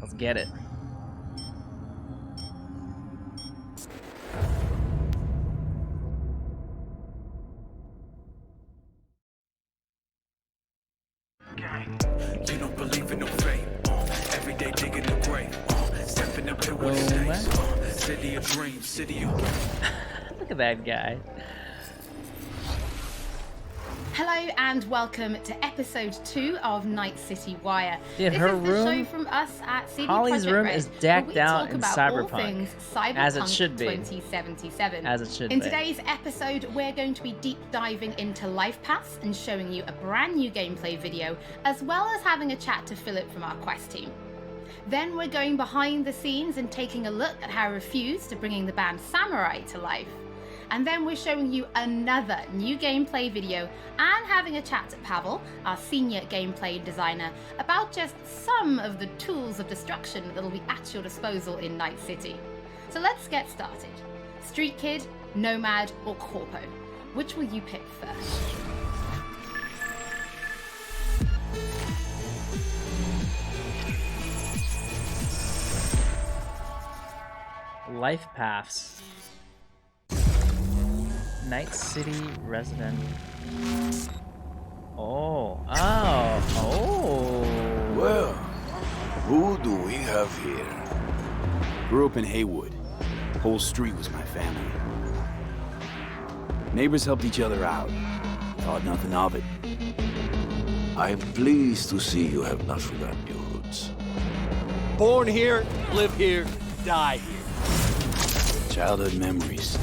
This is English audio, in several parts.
Let's get it. You don't believe in no fate. Every day digging the grave. Stepping up to what it takes. City of dreams, city of... Look at that guy. Hello and welcome to episode 2 of Nightcitywire. Dude, this her is the room, show from us at CD Holly's Projekt room Red, is decked where we out talk in about Cyberpunk, all things Cyberpunk as it should be. 2077. As it should In be. today's episode, we're going to be deep diving into life paths and showing you a brand new gameplay video, as well as having a chat to Philip from our quest team. Then we're going behind the scenes and taking a look at how Refused to bringing the band Samurai to life. And then we're showing you another new gameplay video and having a chat to Pavel, our senior gameplay designer, about just some of the tools of destruction that will be at your disposal in Night City. So let's get started. Street Kid, Nomad, or Corpo? Which will you pick first? Life paths. Night City resident. Oh. Well, who do we have here? Grew up in Haywood. Whole street was my family. Neighbors helped each other out. Thought nothing of it. I'm pleased to see you have not forgotten your roots. Born here, live here, die here. Childhood memories.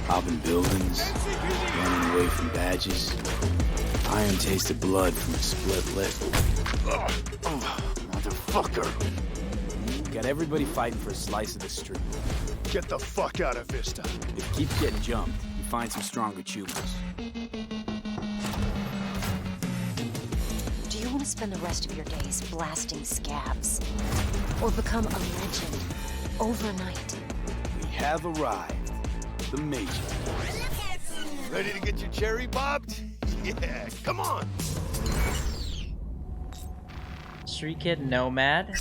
Hopping buildings, running away from badges. Iron tasted blood from a split lip. Motherfucker! Got everybody fighting for a slice of the street. Get the fuck out of Vista. If you keep getting jumped, you find some stronger choopers. Do you want to spend the rest of your days blasting scabs? Or become a legend overnight? We have arrived. The Major. Ready to get your cherry bobbed? Yeah, come on. Street Kid, Nomad.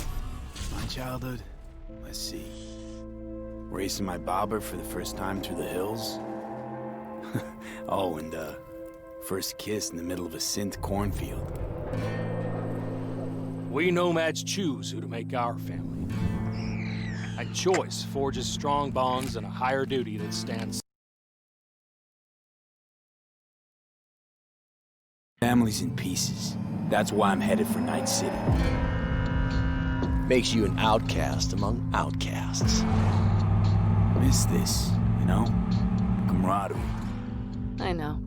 My childhood? Let's see. Racing my bobber for the first time through the hills. Oh, and first kiss in the middle of a synth cornfield. We nomads choose who to make our family. And choice forges strong bonds and a higher duty that stands. Family's in pieces. That's why I'm headed for Night City. Makes you an outcast among outcasts. Miss this, you know? Camaraderie. I know.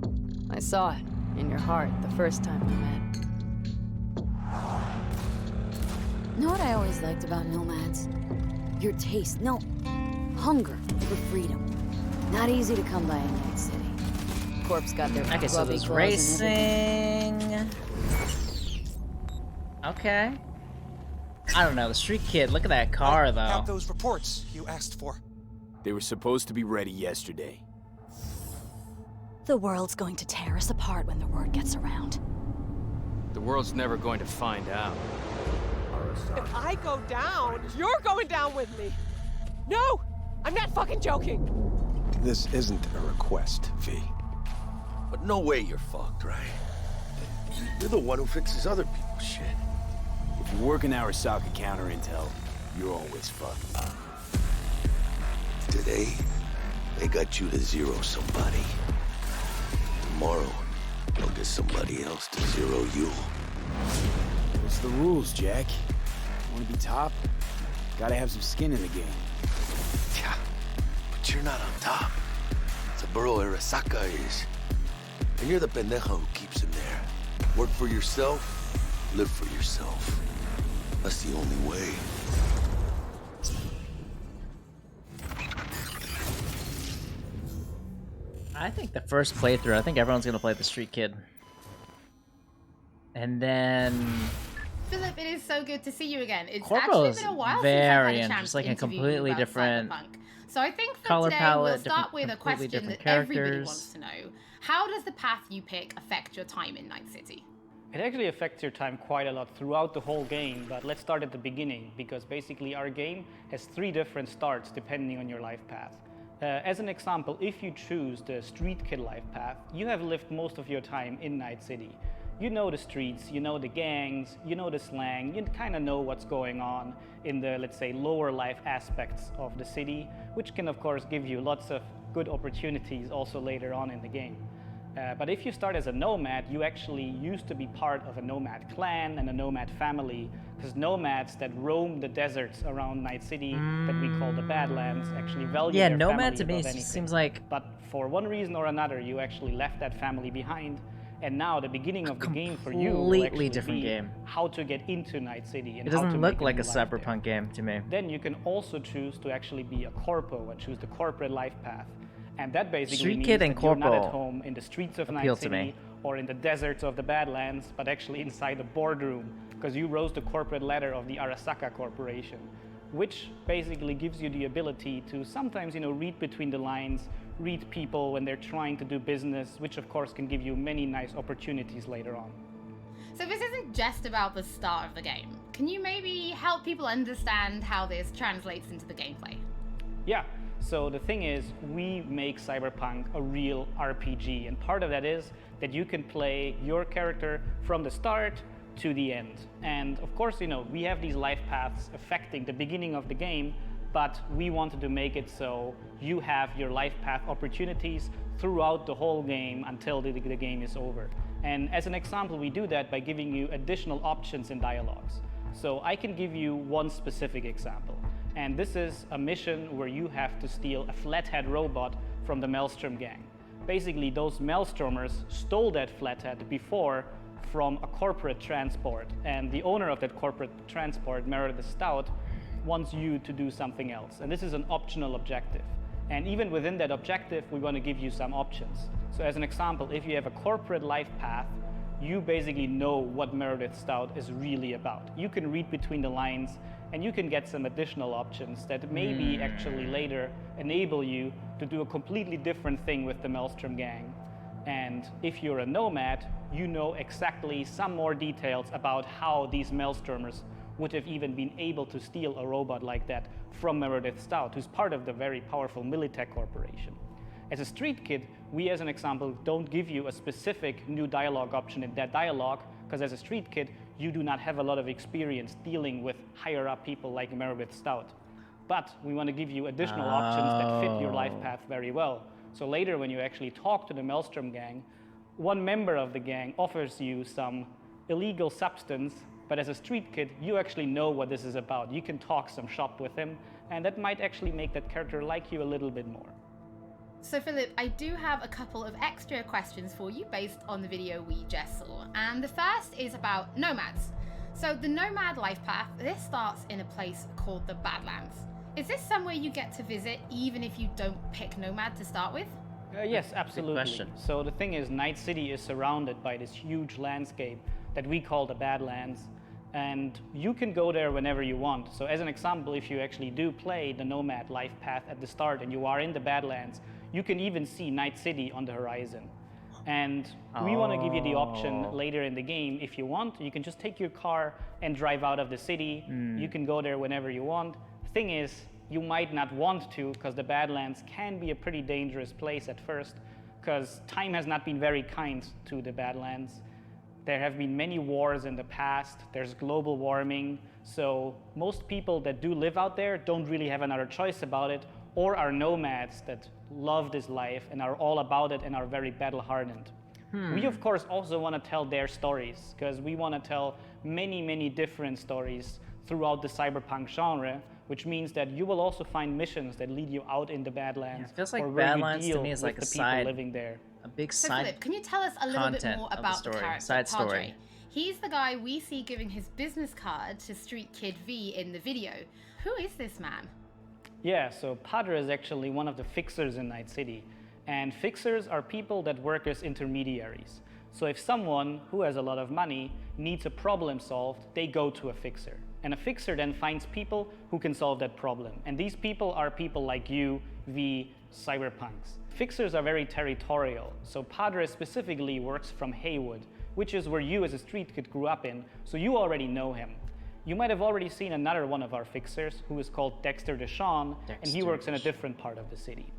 I saw it in your heart the first time we met. Know what I always liked about nomads? Your taste, no, hunger for freedom. Not easy to come by in Night City. Corp's got their Okay, so there's racing. Okay. I don't know, the Street Kid, look at that car though. Have those reports you asked for. They were supposed to be ready yesterday. The world's going to tear us apart when the word gets around. The world's never going to find out. If I go down, you're going down with me. No! I'm not fucking joking. This isn't a request, V. But no way you're fucked, right? You're the one who fixes other people's shit. If you work in Arasaka counter intel, you're always fucked. Today, they got you to zero somebody. Tomorrow, they'll get somebody else to zero you. What's the rules, Jack? Want to be top? Gotta have some skin in the game. Yeah, but you're not on top. Saburo Arasaka is. And you're the pendejo who keeps him there. Work for yourself, live for yourself. That's the only way. I think the first playthrough, I think everyone's gonna play the Street Kid. And then... Philip, it is so good to see you again. It's Corpo actually been a while very since I've had a interesting, chance like to a interview you completely about different Cyberpunk. So I think for color today palette, we'll start with a completely question that different everybody characters. wants to know. How does the path you pick affect your time in Night City? It actually affects your time quite a lot throughout the whole game, but let's start at the beginning, because basically our game has 3 different starts depending on your life path. As an example, if you choose the street kid life path, you have lived most of your time in Night City. You know the streets, you know the gangs, you know the slang, you kind of know what's going on in the, let's say, lower life aspects of the city, which can of course give you lots of good opportunities also later on in the game. But if you start as a nomad, you actually used to be part of a nomad clan and a nomad family, because nomads that roam the deserts around Night City that we call the Badlands actually value their nomad family to me above anything. seems like... But for one reason or another, you actually left that family behind, and now the beginning of the game for you will actually different be game. how to get into Night City. And it how doesn't to look make like a new life Cyberpunk game to me. Then you can also choose to actually be a Corpo and choose the corporate life path. And that basically Street means Kid that and you're not Corpo at home in the streets of Night appeal to City me. or in the deserts of the Badlands, but actually inside the boardroom, because you rose the corporate ladder of the Arasaka Corporation, which basically gives you the ability to sometimes, read between the lines, read people when they're trying to do business, which of course can give you many nice opportunities later on. So this isn't just about the start of the game. Can you maybe help people understand how this translates into the gameplay? Yeah. So the thing is, we make Cyberpunk a real RPG, and part of that is that you can play your character from the start to the end. And of course, we have these life paths affecting the beginning of the game, but we wanted to make it so you have your life path opportunities throughout the whole game until the game is over. And as an example, we do that by giving you additional options in dialogues. So I can give you one specific example. And this is a mission where you have to steal a flathead robot from the Maelstrom gang. Basically, those Maelstromers stole that flathead before from a corporate transport. And the owner of that corporate transport, Meredith Stout, wants you to do something else. And this is an optional objective. And even within that objective, we want to give you some options. So as an example, if you have a corporate life path, you basically know what Meredith Stout is really about. You can read between the lines, and you can get some additional options that maybe actually later enable you to do a completely different thing with the Maelstrom gang. And if you're a nomad, you know exactly some more details about how these Maelstromers would have even been able to steal a robot like that from Meredith Stout, who's part of the very powerful Militech Corporation. As a street kid, we as an example don't give you a specific new dialogue option in that dialogue, because as a street kid, you do not have a lot of experience dealing with higher up people like Meredith Stout. But we want to give you additional options that fit your life path very well. So later when you actually talk to the Maelstrom gang, one member of the gang offers you some illegal substance, but as a street kid, you actually know what this is about. You can talk some shop with him, and that might actually make that character like you a little bit more. So Philip, I do have a couple of extra questions for you based on the video we just saw. And the first is about nomads. So the nomad life path, this starts in a place called the Badlands. Is this somewhere you get to visit even if you don't pick nomad to start with? Yes, absolutely. So the thing is, Night City is surrounded by this huge landscape that we call the Badlands. And you can go there whenever you want. So as an example, if you actually do play the nomad life path at the start and you are in the Badlands, you can even see Night City on the horizon. And we want to give you the option later in the game, if you want, you can just take your car and drive out of the city. You can go there whenever you want. The thing is, you might not want to, because the Badlands can be a pretty dangerous place at first, because time has not been very kind to the Badlands. There have been many wars in the past, there's global warming, so most people that do live out there don't really have another choice about it, or are nomads that love this life and are all about it and are very battle-hardened. We, of course, also want to tell their stories, because we want to tell many, many different stories throughout the cyberpunk genre, which means that you will also find missions that lead you out in the Badlands. It feels like or where Badlands you deal to me is with like a the side, people living there. a big So side. Philip, can you tell us a little bit more about the character, side Padre? story. He's the guy we see giving his business card to Street Kid V in the video. Who is this man? Yeah, so Padre is actually one of the fixers in Night City. And fixers are people that work as intermediaries. So if someone who has a lot of money needs a problem solved, they go to a fixer. And a fixer then finds people who can solve that problem. And these people are people like you, the cyberpunks. Fixers are very territorial. So Padre specifically works from Haywood, which is where you as a street kid grew up in, so you already know him. You might have already seen another one of our fixers who is called Dexter Deshawn, and he works in a different part of the city.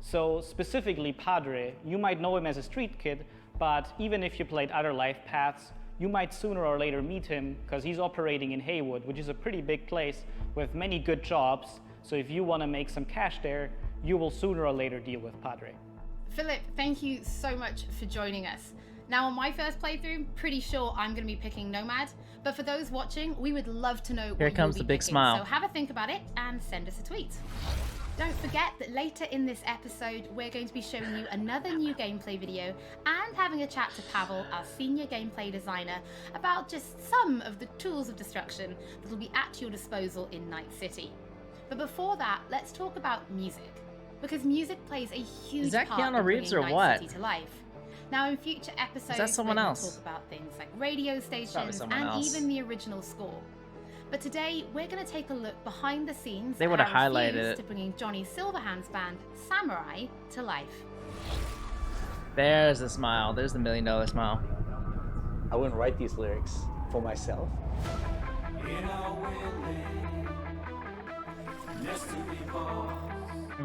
So specifically Padre, you might know him as a street kid, but even if you played other life paths, you might sooner or later meet him because he's operating in Haywood, which is a pretty big place with many good jobs. So if you want to make some cash there, you will sooner or later deal with Padre. Philip, thank you so much for joining us. Now on my first playthrough, pretty sure I'm going to be picking Nomad, but for those watching, we would love to know Here what comes you'll the be big picking. smile. So have a think about it and send us a tweet. Don't forget that later in this episode, we're going to be showing you another new gameplay video and having a chat to Pavel, our senior gameplay designer, about just some of the tools of destruction that will be at your disposal in Night City. But before that, let's talk about music, because music plays a huge part Keanu in Reeves bringing or Night what? City to life. Now in future episodes, Is that someone we're going else? to talk about things like radio stations and else. even the original score. But today, we're going to take a look behind the scenes They would have at our highlighted reviews it. to bringing Johnny Silverhand's band, Samurai, to life. There's the smile. There's the $1 million smile. I wouldn't write these lyrics for myself.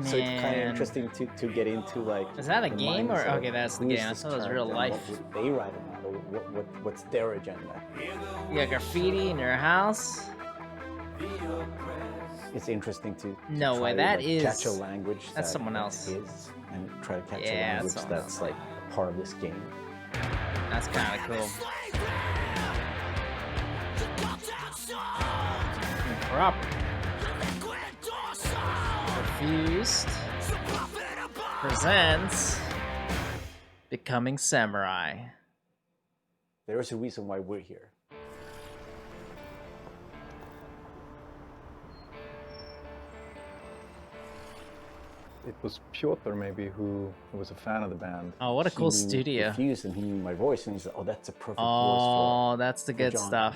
So it's kind of interesting to get into, like, is that a the game or minds of okay? That's the who is game. I this thought it was character real and life. What would they write about, or what's their agenda? You got graffiti in your house. It's interesting to No try way, to, that like, is- catch a language that's that someone else. is, and try to catch Yeah, a that's language someone that's like a part of this game. That's kind of cool. Proper. Refused presents Becoming Samurai. There is a reason why we're here. It was Piotr maybe who was a fan of the band. Oh, what a cool He studio. refused, and he knew my voice, and he said, "Oh, that's a perfect voice Oh, for." that's the for good John." stuff.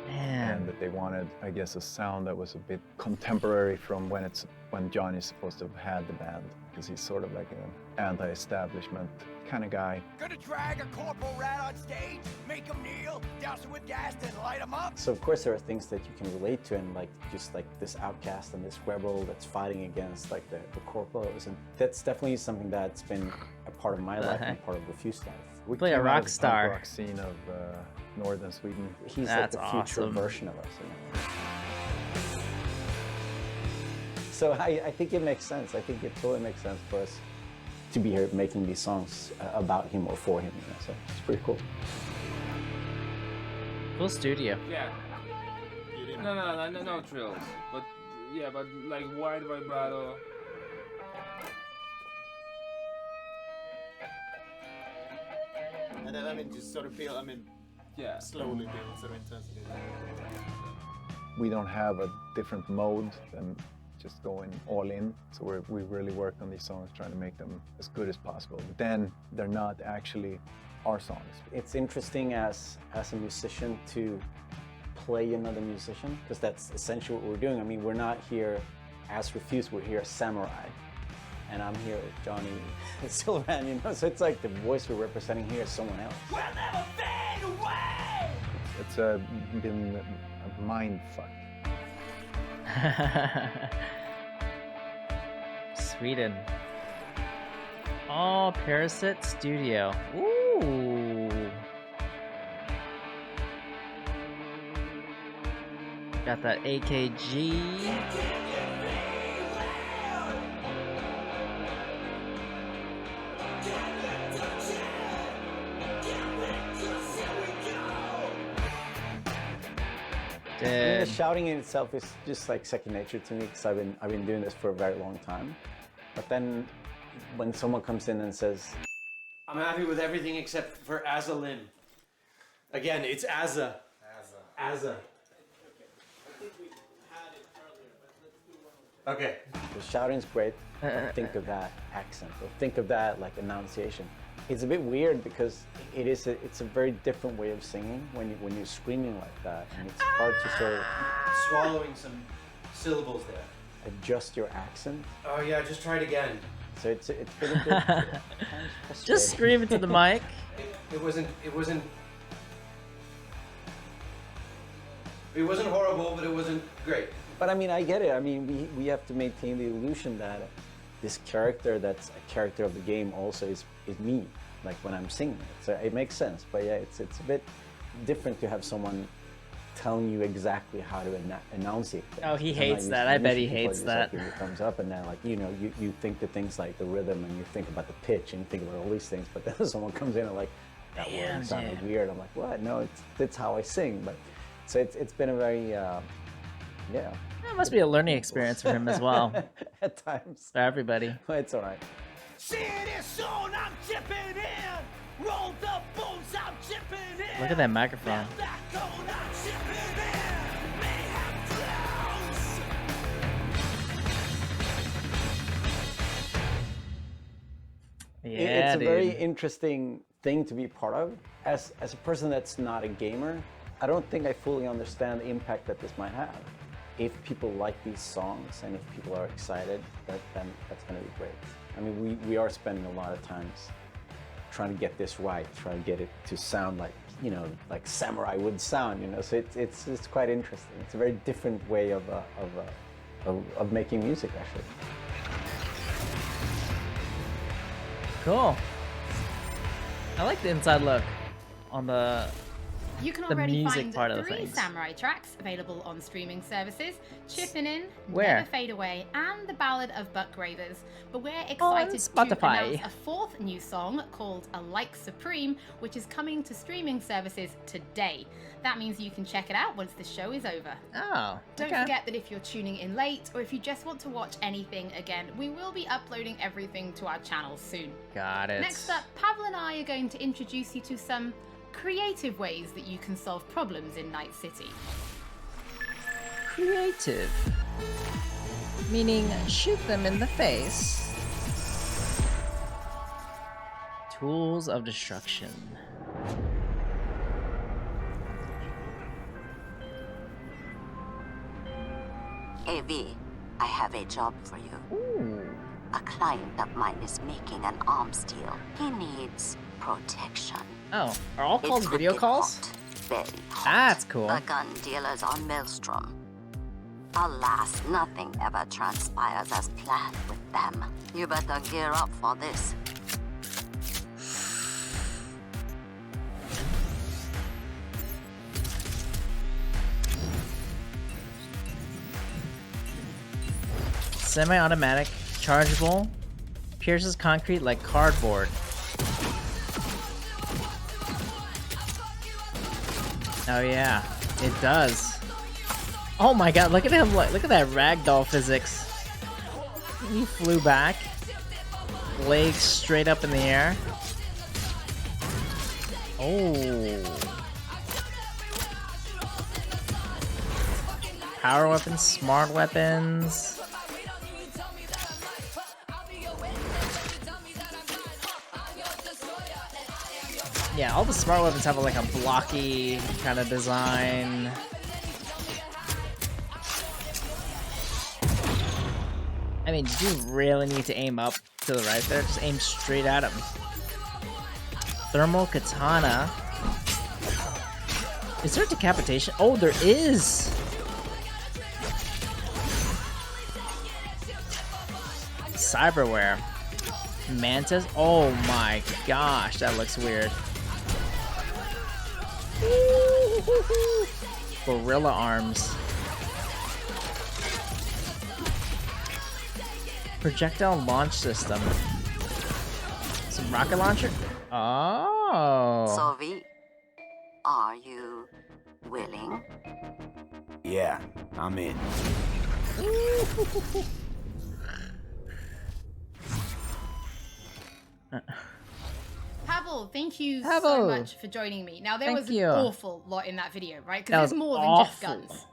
Man. And that they wanted, I guess, a sound that was a bit contemporary from when Johnny's supposed to have had the band, because he's sort of like an anti-establishment kind of guy. Gonna drag a corporal rat on stage, make him kneel, douse him with gas, then light him up. So of course there are things that you can relate to, and like just like this outcast and this rebel that's fighting against like the corporals, and that's definitely something that's been a part of my life and part of Refuse life. We Play a came out rock of the star. punk rock scene of northern Sweden. He's That's like the future awesome. version of us. You know? So I think it makes sense. I think it totally makes sense for us to be here making these songs about him or for him. You know? So it's pretty cool. Cool studio. Yeah. No trills. But yeah, but like wide vibrato. And then, I mean, just sort of build, I mean, yeah, slowly build sort of intensity. We don't have a different mode than just going all in. So we really work on these songs, trying to make them as good as possible. But then they're not actually our songs. It's interesting as a musician to play another musician, because that's essentially what we're doing. I mean, we're not here as Refuse, we're here as Samurai. And I'm here with Johnny Silverhand, you know? So it's like the voice we're representing here is someone else. We'll never fade away. It's been a mind fuck. Sweden. Oh, Parasite Studio. Ooh. Got that AKG. I mean, the shouting in itself is just like second nature to me, because I've been doing this for a very long time. But then when someone comes in and says, I'm happy with everything except for Azalin. Again, it's Azza. Azza. Okay. the shouting's great, but think of that accent, or think of that like enunciation. It's a bit weird because it's a very different way of singing when you're screaming like that, and it's hard to sort of swallowing some syllables there. Adjust your accent. Oh yeah, just try it again. So it's been a bit kind of Just scream into the mic. It wasn't horrible, but it wasn't great. But I mean, I get it. I mean, we have to maintain the illusion that this character that's a character of the game also is me, like when I'm singing it. So it makes sense. But yeah, it's a bit different to have someone telling you exactly how to enunciate things. Oh, he hates that. I bet he hates that. It comes up and then like, you know, you think the things like the rhythm and you think about the pitch and you think about all these things, but then someone comes in and like, that word sounded weird. I'm like, what? No, that's how I sing. But so it's been a very, yeah. That must be a learning experience for him as well. At times. For everybody. It's all right. Look at that microphone. Yeah, it's a dude. very interesting thing to be part of. As a person that's not a gamer, I don't think I fully understand the impact that this might have. If people like these songs and if people are excited, then that's going to be great. I mean, we are spending a lot of times trying to get this right, trying to get it to sound like, you know, like samurai would sound, you know. So it's quite interesting. It's a very different way of making music, actually. Cool. I like the inside look on the You can already music find part of the 3 things. Samurai tracks available on streaming services: Chipping In, Where? Never Fade Away, and The Ballad of Buck Ravers. But we're On excited to Spotify. announce a 4th new song called A Like Supreme, which is coming to streaming services today. That means you can check it out once the show is over. Oh, Don't okay. forget that if you're tuning in late, or if you just want to watch anything again, we will be uploading everything to our channel soon. Got it. Next up, Pavel and I are going to introduce you to some creative ways that you can solve problems in Night City. Creative. Meaning shoot them in the face. Tools of destruction. AV, I have a job for you. Ooh. A client of mine is making an arms deal. He needs protection. Oh, are all calls It could video get calls? hot, very hot. That's cool. The gun dealers on Maelstrom. Alas, nothing ever transpires as planned with them. You better gear up for this. Semi-automatic, chargeable, pierces concrete like cardboard. Oh yeah, it does. Oh my god, look at him, look at that ragdoll physics. He flew back, legs straight up in the air. Oh. Power weapons, smart weapons. Yeah, all the smart weapons have like a blocky kind of design. I mean, did you really need to aim up to the right there? Just aim straight at him. Thermal katana. Is there decapitation? Oh, there is! Cyberware. Mantis? Oh my gosh, that looks weird. Gorilla arms. Projectile launch system. Some rocket launcher? Oh. So V, are you willing? Yeah, I'm in. Pavel, thank you so Pavel. much for joining me. Now, there Thank was you. an awful lot in that video, right? That Because was it's more than just awful. guns.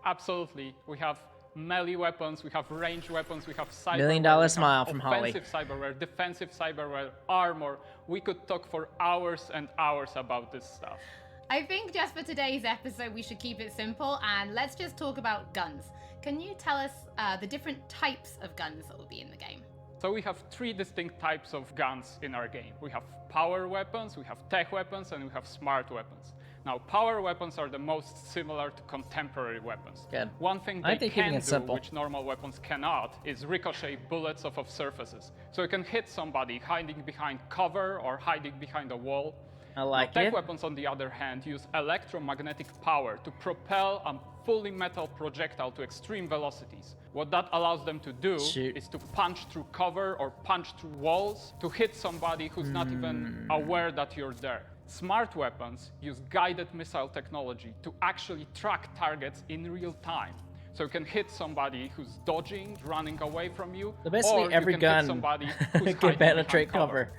Absolutely. We have melee weapons, we have ranged weapons, we have cyberware, $1 million we have smile from Holly. offensive cyberware, defensive cyberware, armor. We could talk for hours and hours about this stuff. I think just for today's episode, we should keep it simple and let's just talk about guns. Can you tell us the different types of guns that will be in the game? So we have 3 distinct types of guns in our game. We have power weapons, we have tech weapons, and we have smart weapons. Now, power weapons are the most similar to contemporary weapons. Good. One thing they can do, which normal weapons cannot, is ricochet bullets off of surfaces. So you can hit somebody hiding behind cover or hiding behind a wall. I like now, tech it. weapons, on the other hand, use electromagnetic power to propel a fully metal projectile to extreme velocities. What that allows them to do is to punch through cover or punch through walls to hit somebody who's not even aware that you're there. Smart weapons use guided missile technology to actually track targets in real time. So you can hit somebody who's dodging, running away from you, So basically, or every you can hit gun somebody who's can hiding penetrate behind cover.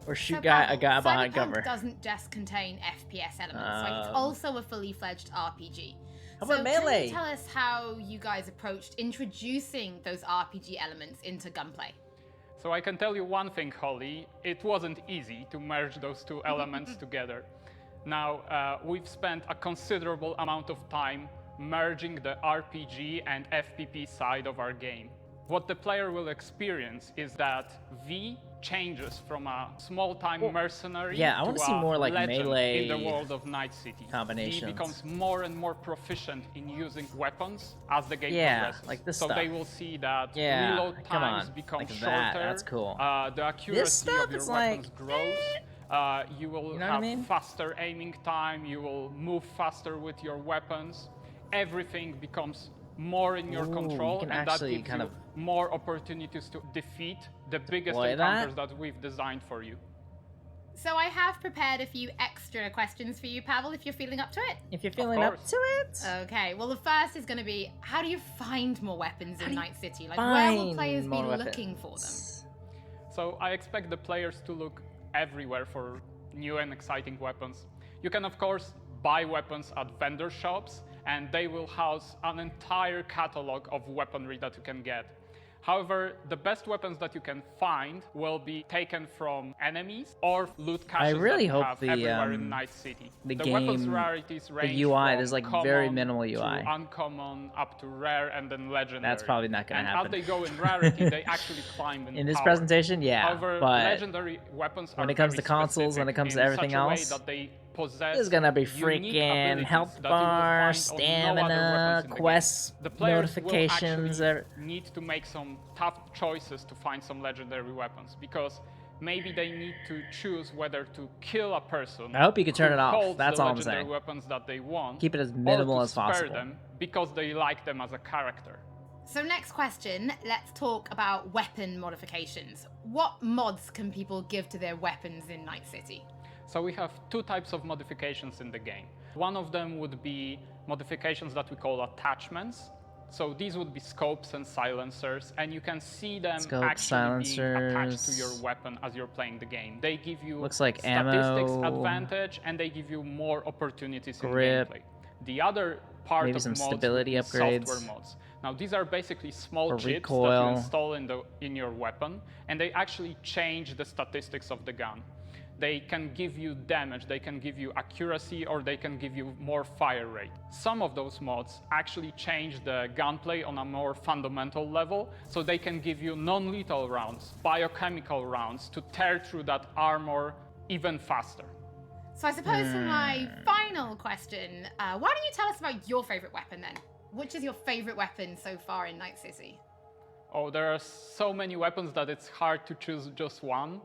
or shoot So, a Pavel, guy behind Cyberpunk cover. doesn't just contain FPS elements, like it's also a fully fledged RPG. How So about Melee? can you tell us how you guys approached introducing those RPG elements into gunplay? So I can tell you one thing, Holly, it wasn't easy to merge those 2 elements together. Now, we've spent a considerable amount of time merging the RPG and FPP side of our game. What the player will experience is that V changes from a small-time mercenary yeah, I to want to see more like legend melee in the world of Night City. combinations. V becomes more and more proficient in using weapons as the game Yeah, progresses. like this so stuff. they will see that Yeah, reload come times on, become like shorter. that, that's cool. The accuracy stuff of your is weapons like, grows. You will You know what I have mean? faster aiming time. You will move faster with your weapons. Everything becomes more in your Ooh, control, you can and that actually gives kind you of more opportunities to defeat the biggest deploy that? encounters that we've designed for you. So I have prepared a few extra questions for you, Pavel, if you're feeling up to it. If you're feeling up to it. Okay, well the first is going to be, how do you find more weapons in Night City? Like, where will players be looking for them? So I expect the players to look everywhere for new and exciting weapons. You can, of course, buy weapons at vendor shops, and they will house an entire catalog of weaponry that you can get. However, the best weapons that you can find will be taken from enemies or loot caches really that you hope have the, everywhere in Night City. the weapons game- rarities the range UI, from there's, like, common very minimal UI. to uncommon up to rare and then legendary. That's probably not gonna and happen. as they go in rarity, they actually climb in this power. presentation, yeah, However, but legendary weapons when are it comes very to consoles, when it specific comes to in everything such a way else, that they possess there's gonna be unique freaking abilities health that you will bar, find on no other stamina, weapons in the game. quest The players notifications. will actually need to make some tough choices to find some legendary weapons, because maybe they need to choose whether to kill a person. I hope you can turn who it off. holds That's the all I'm legendary saying. weapons that they want, Keep it as or minimal to as spare possible. them because they like them as a character. So next question, let's talk about weapon modifications. What mods can people give to their weapons in Night City? So we have 2 types of modifications in the game. One of them would be modifications that we call attachments. So these would be scopes and silencers, and you can see them actually being attached to your weapon as you're playing the game. They give you Looks like statistics ammo, advantage, and they give you more opportunities grip, in gameplay. The other part maybe of some mods stability would be upgrades, software mods. Now these are basically small or chips recoil. that you install in your weapon, and they actually change the statistics of the gun. They can give you damage, they can give you accuracy, or they can give you more fire rate. Some of those mods actually change the gunplay on a more fundamental level, so they can give you non-lethal rounds, biochemical rounds, to tear through that armor even faster. So I suppose for my final question, why don't you tell us about your favorite weapon then? Which is your favorite weapon so far in Night City? Oh, there are so many weapons that it's hard to choose just one.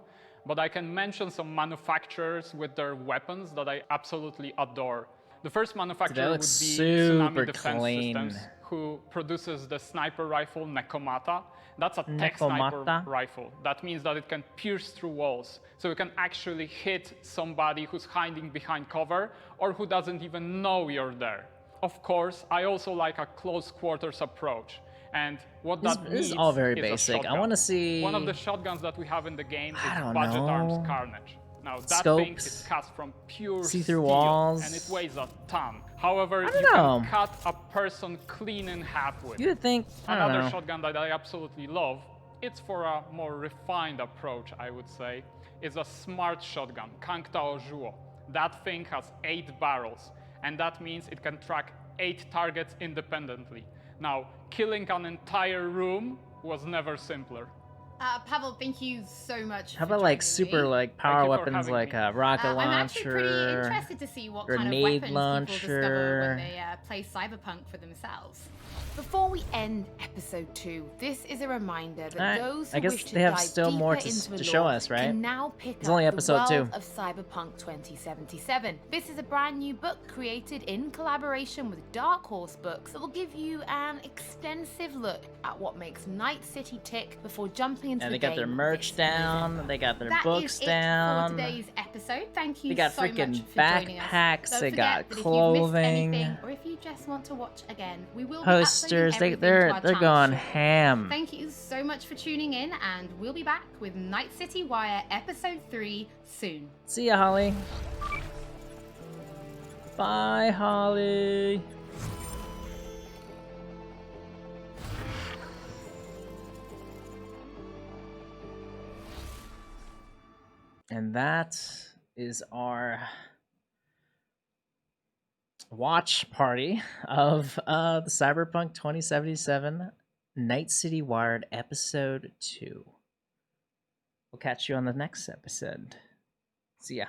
But I can mention some manufacturers with their weapons that I absolutely adore. The first manufacturer would be Tsunami Defense Systems, who produces the sniper rifle Nekomata. That's a tech sniper rifle. That means that it can pierce through walls. So you can actually hit somebody who's hiding behind cover or who doesn't even know you're there. Of course, I also like a close quarters approach. And what that means this is all very is basic. a shotgun. I want to see. One of the shotguns that we have in the game is I don't Budget know. Arms Carnage. Now that thing is cast from pure See-through steel, walls. and it weighs a ton. However, you know. can cut a person clean in half with. You would think, I don't Another know. shotgun that I absolutely love, it's for a more refined approach, I would say, is a smart shotgun, Kangtao Zhuo. That thing has 8 barrels, and that means it can track 8 targets independently. Now, killing an entire room was never simpler. Pavel, thank you so much. How about like super like power weapons like a rocket I'm actually pretty launcher, interested to see what kind of grenade weapons people discover when launcher? they play Cyberpunk for themselves. Before we end episode 2, this is a reminder that Alright, those I who guess wish to they have dive still deeper more into the to show lore us, right? can now pick It's up only the episode world 2. of Cyberpunk 2077. This is a brand new book created in collaboration with Dark Horse Books that will give you an extensive look at what makes Night City tick before jumping into And the they got game their merch this down. November. They got their That books is it down. for today's episode. Thank you They got so freaking much for joining us. backpacks. Don't They forget got that clothing. If you missed anything, or if you just want to watch again, we will Posters. be uploading They're everything to our channel going shortly. ham. Thank you so much for tuning in, and we'll be back with Night City Wire Episode 3 soon. See ya, Holly. Bye, Holly. And that is our watch party of the Cyberpunk 2077 Night City Wired Episode 2. We'll catch you on the next episode. See ya.